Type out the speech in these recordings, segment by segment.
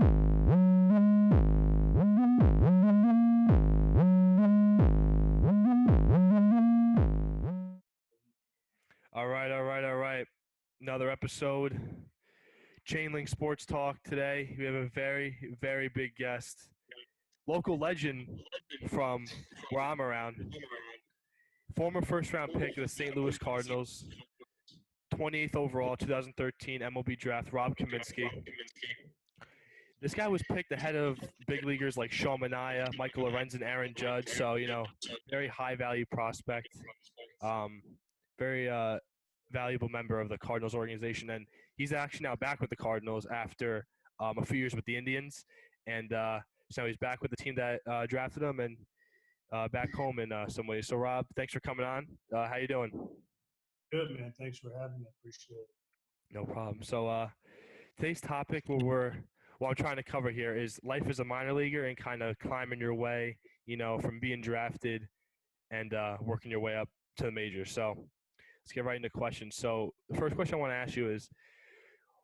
All right. Another episode. Chainlink Sports Talk today. We have a very, very big guest. Local legend from where I'm around. Former first-round pick of the St. Louis Cardinals. 28th overall, 2013 MLB draft, Rob Kaminsky. This guy was picked ahead of big leaguers like Sean Manaea, Michael Lorenzen, Aaron Judge. So, very high-value prospect. Very valuable member of the Cardinals organization, and he's actually now back with the Cardinals after a few years with the Indians, and so he's back with the team that drafted him and back home in some ways. So, Rob, thanks for coming on. How you doing? Good, man. Thanks for having me. I appreciate it. No problem. So today's topic, what I'm trying to cover here is life as a minor leaguer and kind of climbing your way, from being drafted and working your way up to the majors. So let's get right into questions. So the first question I want to ask you is,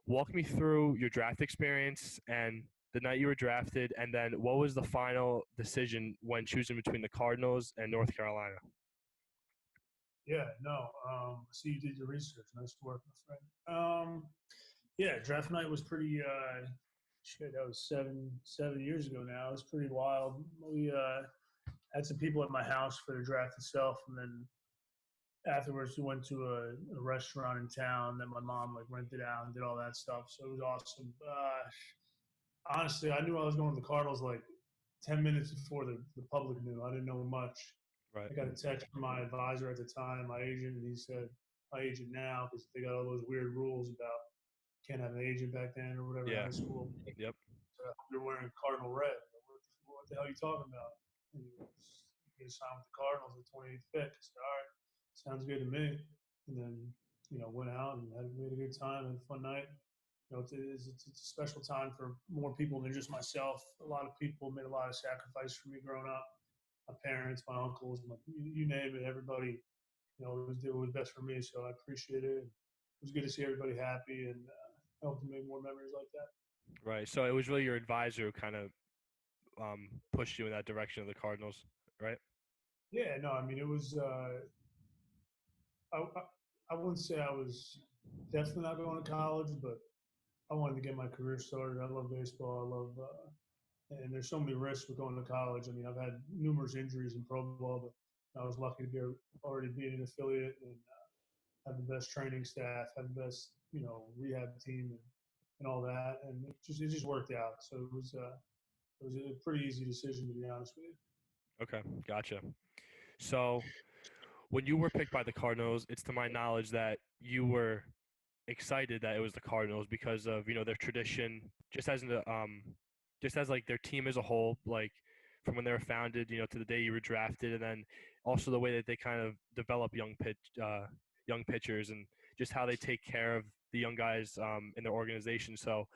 walk me through your draft experience and the night you were drafted, and then what was the final decision when choosing between the Cardinals and North Carolina? Yeah, no. I see you did your research. Nice work, my friend. Draft night was pretty that was seven years ago now. It was pretty wild. We had some people at my house for the draft itself, and then afterwards we went to a restaurant in town that my mom rented out and did all that stuff. So it was awesome. Honestly, I knew I was going to the Cardinals 10 minutes before the public knew. I didn't know much. Right. I got a text from my advisor at the time, my agent, and he said, my agent now, because they got all those weird rules about can't have an agent back then or whatever in high school. Yep. So you're wearing Cardinal red. What the hell are you talking about? And you get signed with the Cardinals at 28th pick. I said, all right, sounds good to me. And then, went out and made a good time, had a fun night. It's a special time for more people than just myself. A lot of people made a lot of sacrifice for me growing up. My parents, my uncles, you name it, everybody, it was best for me. So I appreciate it. It was good to see everybody happy and help to make more memories like that. Right. So it was really your advisor who kind of pushed you in that direction of the Cardinals, right? Yeah, no, I mean, it was I wouldn't say I was definitely not going to college, but I wanted to get my career started. I love baseball. I love and there's so many risks with going to college. I mean, I've had numerous injuries in pro ball, but I was lucky to already be an affiliate and have the best training staff, have the best, rehab team and all that. And it just worked out. So it was a pretty easy decision, to be honest with you. Okay, gotcha. So when you were picked by the Cardinals, it's to my knowledge that you were excited that it was the Cardinals because of, their tradition, just as their team as a whole, from when they were founded, to the day you were drafted, and then also the way that they kind of develop young pitchers and just how they take care of the young guys in their organization. So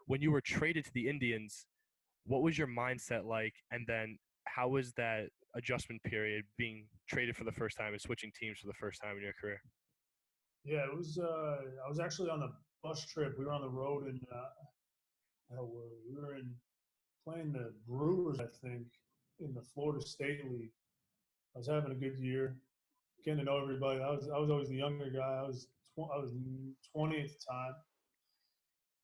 when you were traded to the Indians, what was your mindset like? And then how was that adjustment period being traded for the first time and switching teams for the first time in your career? Yeah, it was. I was actually on a bus trip. We were on the road and we were playing the Brewers, I think, in the Florida State League. I was having a good year, getting to know everybody. I was always the younger guy. I was 20 at the time,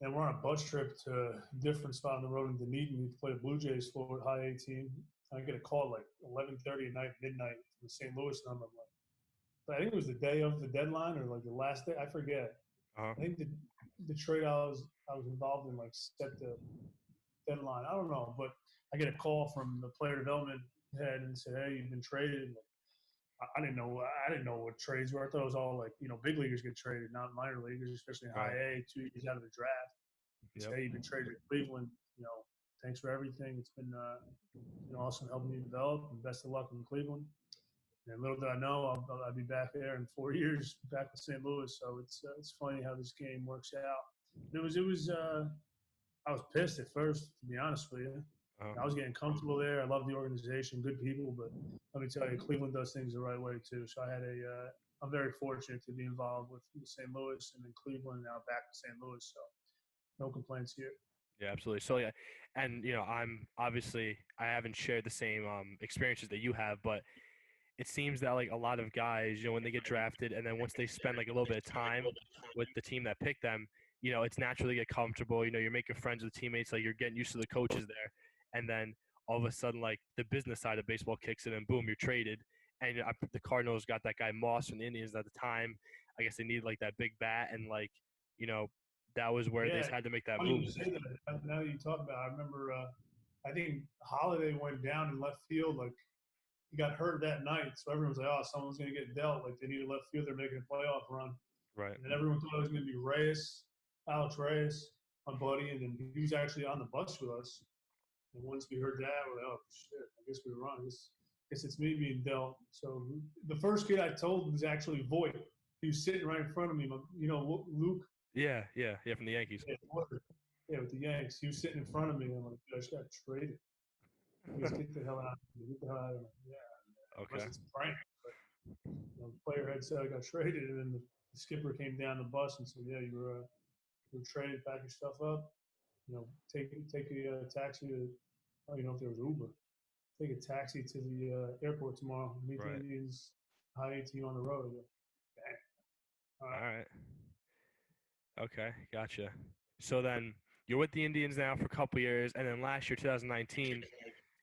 and we're on a bus trip to a different spot on the road in Dunedin to play the Blue Jays Florida High A team. I get a call at 11:30 at night, midnight, from the St. Louis number. I'm like, I think it was the day of the deadline or the last day. I forget. Uh-huh. I think the trade I was involved in set the deadline. I don't know, but I get a call from the player development head and said, "Hey, you've been traded." I didn't know. I didn't know what trades were. I thought it was all big leaguers get traded, not minor leaguers, especially in high A, 2 years out of the draft. Yep. Hey, you've been traded to Cleveland. Thanks for everything. It's been awesome helping you develop, and best of luck in Cleveland. And little did I know, I'll be back there in 4 years, back with St. Louis. So it's funny how this game works out. It was. I was pissed at first, to be honest with you. I was getting comfortable there. I love the organization, good people, but let me tell you, Cleveland does things the right way too. So I'm very fortunate to be involved with St. Louis and then Cleveland, now back to St. Louis. So no complaints here. Yeah, absolutely. So yeah, and I haven't shared the same experiences that you have, but it seems that like a lot of guys, when they get drafted and then once they spend like a little bit of time with the team that picked them, it's naturally get comfortable. You're making friends with teammates, like you're getting used to the coaches there, and then all of a sudden, like the business side of baseball kicks in, and boom, you're traded. And the Cardinals got that guy Moss from the Indians at the time. I guess they needed like that big bat, and like you know that was where they Yeah, just had to make that funny move. you say that. Now that you talk about it, I remember, I think Holiday went down in left field. Like, he got hurt that night. So everyone was like, oh, someone's going to get dealt. Like, they need a left field. They're making a playoff run. Right. And then everyone thought it was going to be Reyes, Alex Reyes, my buddy. And then he was actually on the bus with us. And once we heard that, we're like, oh, shit, I guess we were wrong. I guess it's me being dealt. So the first kid I told was actually Voight. He was sitting right in front of me. Luke. Yeah, from the Yankees. Yeah, with the Yanks. He was sitting in front of me. And I'm like, I just got traded. He goes, get the hell out of here. Get the hell out of here. Yeah, unless Okay. it's a prank. But the player had said I got traded, and then the skipper came down the bus and said, "Yeah, you were traded. Pack your stuff up. Take a taxi to. I don't even know if there was Uber. Take a taxi to the airport tomorrow. Meet the Right. Indians high A team on the road." Like, dang. All All right. right. Okay, gotcha. So then you're with the Indians now for a couple years, and then last year, 2019,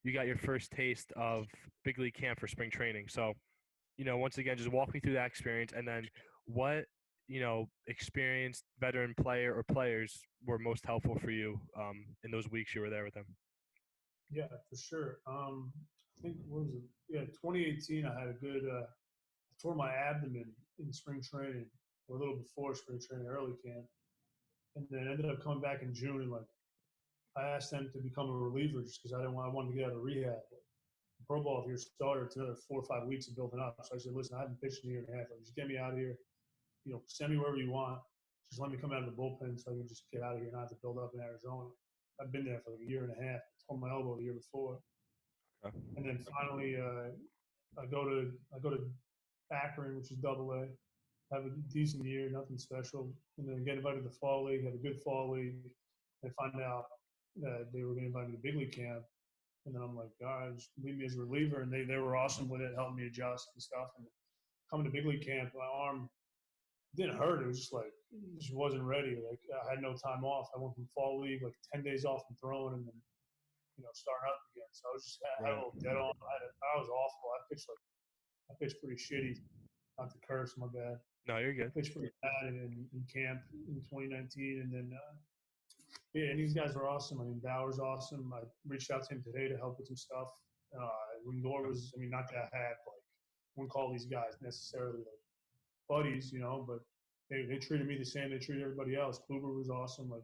you got your first taste of big league camp for spring training. So, once again, just walk me through that experience, and then what, experienced veteran player or players were most helpful for you in those weeks you were there with them. Yeah, for sure. I think what was it? Yeah, 2018. I had a good. I tore my abdomen in spring training, or a little before spring training, early camp, and then ended up coming back in June. And like, I asked them to become a reliever just because I wanted to get out of rehab. Pro ball, if you're a starter, it's another 4 or 5 weeks of building up. So I said, listen, I haven't pitched in a year and a half. Like, just get me out of here. Send me wherever you want. Just let me come out of the bullpen so I can just get out of here and not have to build up in Arizona. I've been there for like a year and a half. I tore my elbow the year before, Okay. and then finally I go to Akron, which is Double A. Have a decent year, nothing special, and then get invited to the fall league. Have a good fall league, and find out that they were going to invite me to big league camp. And then I'm like, all right, just leave me as a reliever. And they were awesome with it, helping me adjust and stuff. And coming to big league camp, my arm didn't hurt. It was just like, it just wasn't ready. Like, I had no time off. I went from fall league, like 10 days off from throwing, and then, starting up again. So I was just, I had a Right. little dead on. I was awful. I pitched pretty shitty. Not to curse, my bad. No, you're I good. pitched pretty bad in camp in 2019. And then, yeah, and these guys were awesome. I mean, Bauer's awesome. I reached out to him today to help with some stuff. Lindor was, I mean, not that I had, like, wouldn't call these guys necessarily like buddies, but they treated me the same they treated everybody else. Kluber was awesome. Like,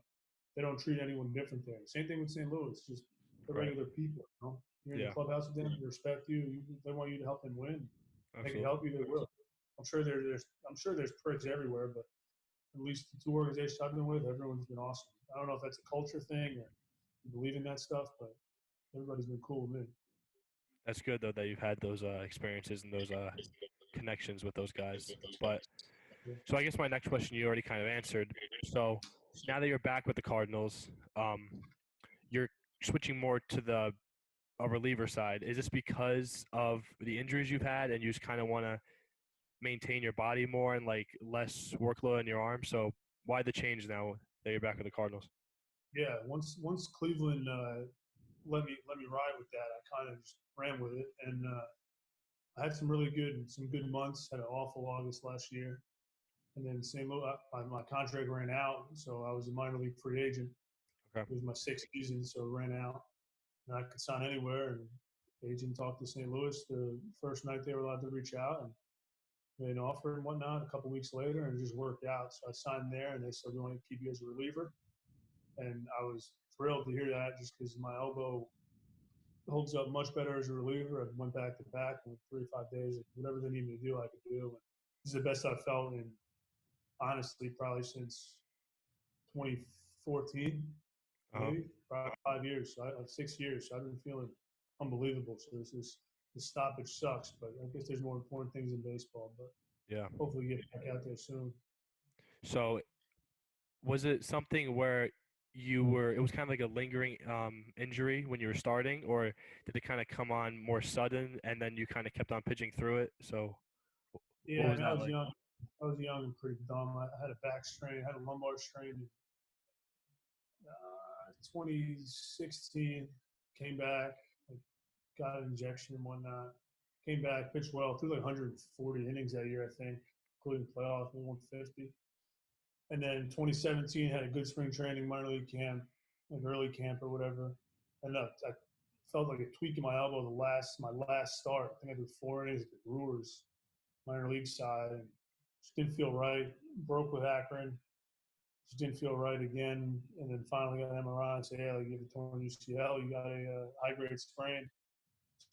they don't treat anyone different there. Same thing with St. Louis. Just the Right. regular people. You're in the Yeah. clubhouse with them. They respect you. They want you to help them win. They can Absolutely. help you. They will. I'm sure there's pricks everywhere, but at least the two organizations I've been with, everyone's been awesome. I don't know if that's a culture thing or you believe in that stuff, but everybody's been cool with me. That's good though that you've had those experiences and those connections with those guys. But Yeah. so I guess my next question you already kind of answered. So now that you're back with the Cardinals, you're switching more to the a reliever side. Is this because of the injuries you've had and you just kind of want to maintain your body more and like less workload on your arm? So why the change now that you're back with the Cardinals? Yeah, once Cleveland let me ride with that, I kind of just ran with it, and I had some good months. Had an awful August last year, and then St. Louis, my contract ran out, so I was a minor league free agent. Okay. It was my sixth season, so it ran out, and I could sign anywhere. And the agent talked to St. Louis the first night they were allowed to reach out, and made an offer and whatnot. A couple weeks later, and it just worked out. So I signed there, and they said we want to keep you as a reliever, and I was thrilled to hear that just because my elbow holds up much better as a reliever. I went back to back in 3 or 5 days. Whatever they need me to do, I could do. And this is the best I've felt in, honestly, probably since 2014, Uh-huh. maybe probably 5 years. So 6 years. So I've been feeling unbelievable. So this stoppage sucks, but I guess there's more important things in baseball. But Yeah. hopefully get back out there soon. So was it something where it was kind of like a lingering injury when you were starting, or did it kind of come on more sudden and then you kind of kept on pitching through it? So what Yeah, I was mean, I that was like? young. I was young and pretty dumb. I had a back strain, had a lumbar strain in 2016. Came back, like, got an injection and whatnot. Came back, pitched well, threw like 140 innings that year, I think, including playoff, 150. And then 2017 had a good spring training, minor league camp, like early camp or whatever. And I felt like a tweak in my elbow my last start. I think I did 4 innings at the Brewers minor league side, and just didn't feel right. Broke with Akron, just didn't feel right again. And then finally got an MRI and said, "Hey, like, you have a torn UCL. You got a high grade sprain."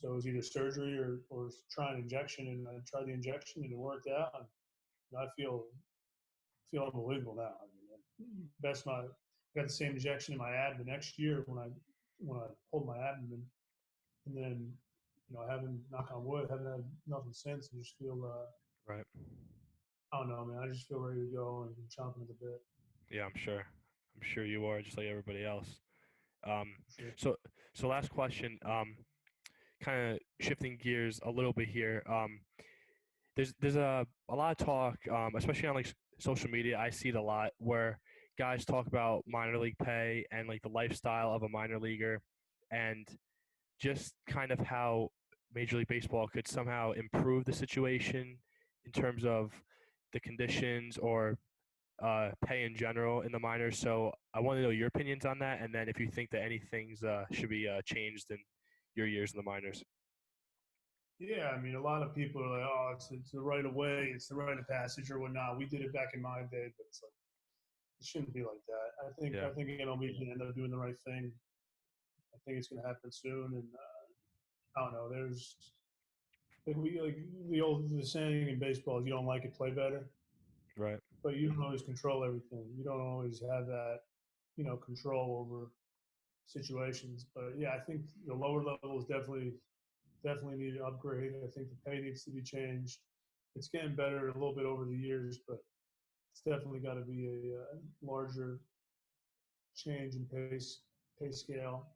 So it was either surgery or try an injection, and I tried the injection and it worked out. And I feel unbelievable now. I mean, I got the same injection in my ab the next year when I pulled my abdomen, and then I haven't, knock on wood, haven't had nothing since. I just feel Right. I don't know, man. I just feel ready to go and chomping at the bit. Yeah, I'm sure. I'm sure you are, just like everybody else. Um, Sure. so so last question. Kind of shifting gears a little bit here. There's a lot of talk, especially on like social media. I see it a lot where guys talk about minor league pay and like the lifestyle of a minor leaguer, and just kind of how Major League Baseball could somehow improve the situation in terms of the conditions or pay in general in the minors. So I want to know your opinions on that, and then if you think that any things should be changed in your years in the minors. Yeah, I mean, a lot of people are like, "Oh, it's the right of way, it's the rite of passage or whatnot." We did it back in my day, but it's like it shouldn't be like that. Yeah. I think MLB can end up doing the right thing. I think it's going to happen soon, and I don't know. There's like the saying in baseball is you don't like it, play better, Right. but you don't always control everything. You don't always have that control over situations. But yeah, I think the lower levels definitely need an upgrade. I think the pay needs to be changed. It's getting better a little bit over the years, but it's definitely got to be a larger change in pay scale.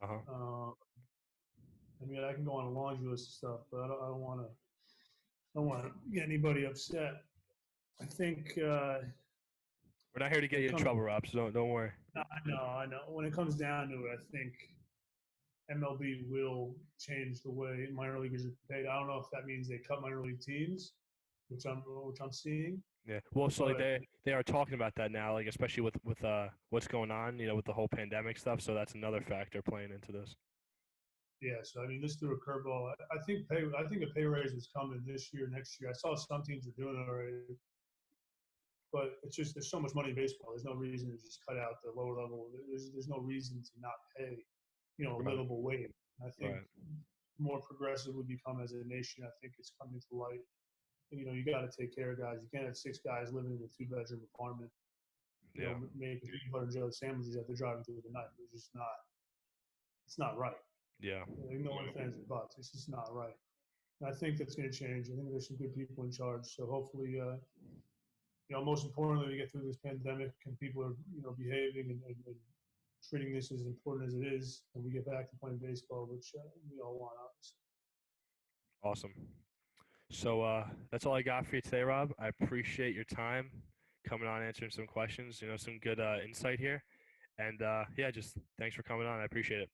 Uh huh. Um, I mean, I can go on a laundry list of stuff, but I don't want to. I don't want to get anybody upset. I think We're not here to get when you it in comes, trouble, Rob. So don't worry. I know. When it comes down to it, I think MLB will change the way minor leaguers are paid. I don't know if that means they cut minor league teams, which I'm seeing, Yeah. Well, so like but they are talking about that now, like especially with what's going on, with the whole pandemic stuff. So that's another factor playing into this. yeah. So I mean, this threw a curveball. I think a pay raise is coming this year, next year. I saw some teams are doing it already, but it's just there's so much money in baseball. There's no reason to just cut out the lower level. There's no reason to not pay, a Right. livable wage. I think Right. more progressive we become as a nation. I think it's coming to light. And, you got to take care of guys. You can't have six guys living in a two-bedroom apartment, Yeah. making butter and jelly sandwiches after driving through the night. It's just not. It's not right. Yeah. No offense, but it's just not right. And I think that's going to change. I think there's some good people in charge. So hopefully, most importantly, we get through this pandemic and people are, behaving and treating this as important as it is, and we get back to playing baseball, which we all want, obviously. Awesome. So that's all I got for you today, Rob. I appreciate your time coming on, answering some questions. Some good insight here. And yeah, just thanks for coming on. I appreciate it.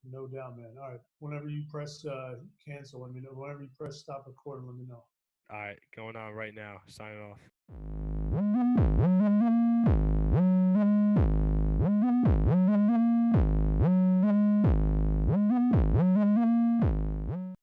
No doubt, man. All right. Whenever you press cancel, let me know. Whenever you press stop recording, let me know. All right, going on right now. Signing off.